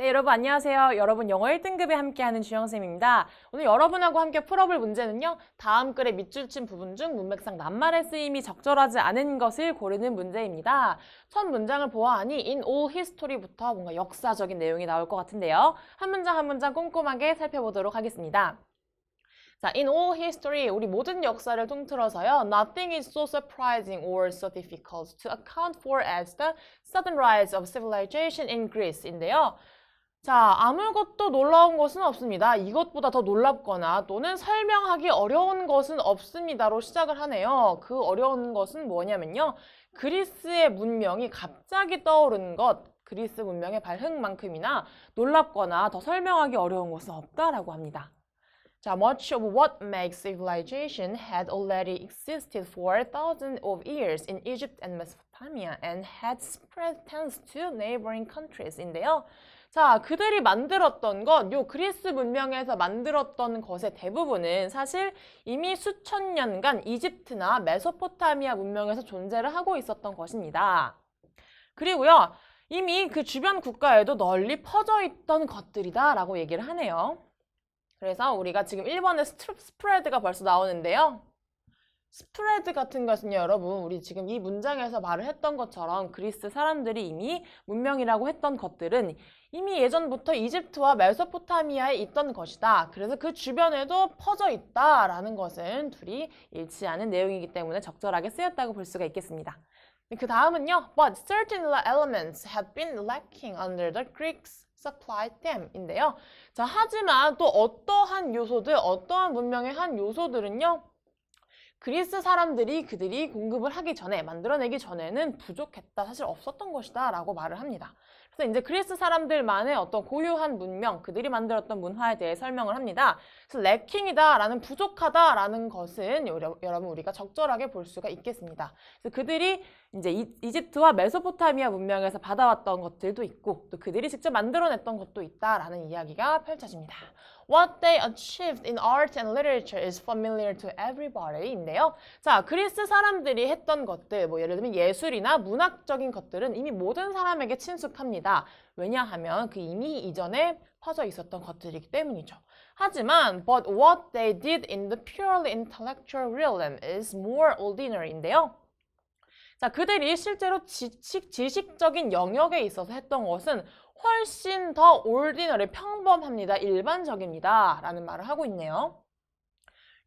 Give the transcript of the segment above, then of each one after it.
네, 여러분 안녕하세요. 여러분 영어 1등급에 함께하는 주영쌤입니다. 오늘 여러분하고 함께 풀어볼 문제는요. 다음 글의 밑줄 친 부분 중 문맥상 낱말의 쓰임이 적절하지 않은 것을 고르는 문제입니다. 첫 문장을 보아하니 in all history부터 뭔가 역사적인 내용이 나올 것 같은데요. 한 문장 한 문장 꼼꼼하게 살펴보도록 하겠습니다. 자, in all history, 우리 모든 역사를 통틀어서요. Nothing is so surprising or so difficult to account for as the sudden rise of civilization in Greece인데요. 자, 아무것도 놀라운 것은 없습니다. 이것보다 더 놀랍거나 또는 설명하기 어려운 것은 없습니다로 시작을 하네요. 그 어려운 것은 뭐냐면요. 그리스의 문명이 갑자기 떠오른 것, 그리스 문명의 발흥만큼이나 놀랍거나 더 설명하기 어려운 것은 없다라고 합니다. 자, much of what makes civilization had already existed for thousands of years in Egypt and Mesopotamia and had spread thence to neighboring countries 인데요. 자, 그들이 만들었던 것, 요 그리스 문명에서 만들었던 것의 대부분은 사실 이미 수천 년간 이집트나 메소포타미아 문명에서 존재를 하고 있었던 것입니다. 그리고요, 이미 그 주변 국가에도 널리 퍼져 있던 것들이다 라고 얘기를 하네요. 그래서 우리가 지금 1번에 스프레드가 벌써 나오는데요. 스프레드 같은 것은요, 여러분, 우리 지금 이 문장에서 말을 했던 것처럼 그리스 사람들이 이미 문명이라고 했던 것들은 이미 예전부터 이집트와 메소포타미아에 있던 것이다. 그래서 그 주변에도 퍼져 있다라는 것은 둘이 일치하는 내용이기 때문에 적절하게 쓰였다고 볼 수가 있겠습니다. 그 다음은요, but certain elements have been lacking under the Greeks supplied them인데요. 자, 하지만 또 어떠한 요소들, 어떠한 문명의 한 요소들은요, 그리스 사람들이 그들이 공급을 하기 전에, 만들어내기 전에는 부족했다, 사실 없었던 것이다 라고 말을 합니다. 그래서 이제 그리스 사람들만의 어떤 고유한 문명, 그들이 만들었던 문화에 대해 설명을 합니다. 그래서 래킹이다 라는 부족하다 라는 것은 여러분 우리가 적절하게 볼 수가 있겠습니다. 그래서 그들이 이제 이집트와 메소포타미아 문명에서 받아왔던 것들도 있고 또 그들이 직접 만들어냈던 것도 있다라는 이야기가 펼쳐집니다. What they achieved in art and literature is familiar to everybody인데요. 자, 그리스 사람들이 했던 것들, 뭐 예를 들면 예술이나 문학적인 것들은 이미 모든 사람에게 친숙합니다. 왜냐하면 그 이미 이전에 퍼져 있었던 것들이기 때문이죠. 하지만 but what they did in the purely intellectual realm is more ordinary인데요. 자, 그들이 실제로 지식적인 영역에 있어서 했던 것은 훨씬 더 ordinary, 평범합니다. 일반적입니다. 라는 말을 하고 있네요.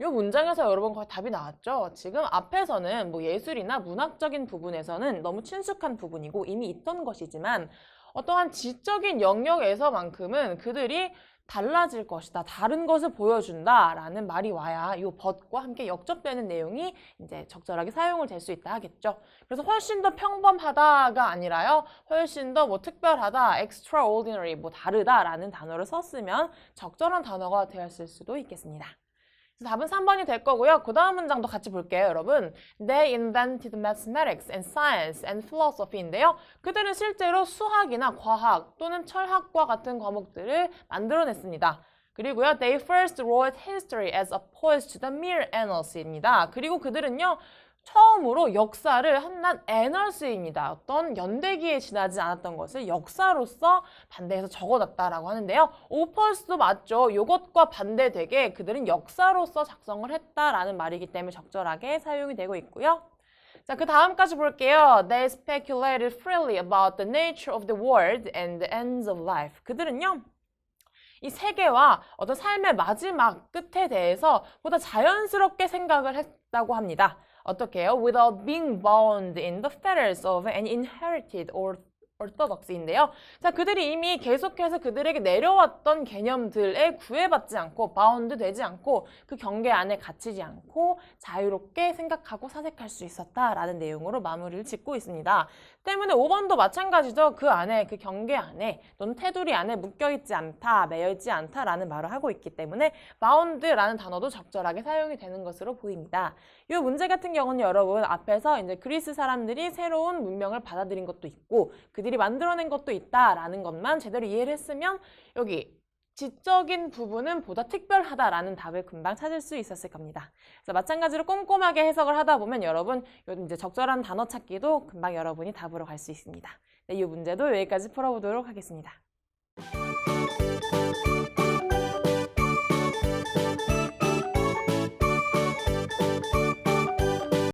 이 문장에서 여러분 거의 답이 나왔죠? 지금 앞에서는 뭐 예술이나 문학적인 부분에서는 너무 친숙한 부분이고 이미 있던 것이지만 어떠한 지적인 영역에서만큼은 그들이 달라질 것이다. 다른 것을 보여준다. 라는 말이 와야 이 but과 함께 역접되는 내용이 이제 적절하게 사용을 될 수 있다 하겠죠. 그래서 훨씬 더 평범하다가 아니라요. 훨씬 더 뭐 특별하다, extraordinary, 뭐 다르다라는 단어를 썼으면 적절한 단어가 되었을 수도 있겠습니다. 답은 3번이 될 거고요. 그 다음 문장도 같이 볼게요, 여러분. They invented mathematics and science and philosophy인데요. 그들은 실제로 수학이나 과학 또는 철학과 같은 과목들을 만들어냈습니다. 그리고요, they first wrote history as opposed to the mere annals입니다. 그리고 그들은요, 처음으로 역사를 한낱 애널스입니다. 어떤 연대기에 지나지 않았던 것을 역사로서 반대해서 적어놨다라고 하는데요. 오퍼스도 맞죠. 이것과 반대되게 그들은 역사로서 작성을 했다라는 말이기 때문에 적절하게 사용이 되고 있고요. 자, 그 다음까지 볼게요. They speculated freely about the nature of the world and the ends of life. 그들은요. 이 세계와 어떤 삶의 마지막 끝에 대해서 보다 자연스럽게 생각을 했다고 합니다. 어떻게 해요? Without being bound in the fetters of an inherited orthodoxy인데요. 자, 그들이 이미 계속해서 그들에게 내려왔던 개념들에 구애받지 않고 bound 되지 않고 그 경계 안에 갇히지 않고 자유롭게 생각하고 사색할 수 있었다라는 내용으로 마무리를 짓고 있습니다. 때문에 5번도 마찬가지죠. 그 안에, 그 경계 안에 또는 테두리 안에 묶여있지 않다, 매여있지 않다라는 말을 하고 있기 때문에 bound라는 단어도 적절하게 사용이 되는 것으로 보입니다. 이 문제 같은 경우는 여러분 앞에서 이제 그리스 사람들이 새로운 문명을 받아들인 것도 있고 그들이 만들어낸 것도 있다라는 것만 제대로 이해를 했으면 여기 지적인 부분은 보다 특별하다라는 답을 금방 찾을 수 있었을 겁니다. 그래서 마찬가지로 꼼꼼하게 해석을 하다 보면 여러분 이제 적절한 단어 찾기도 금방 여러분이 답으로 갈 수 있습니다. 네, 이 문제도 여기까지 풀어보도록 하겠습니다.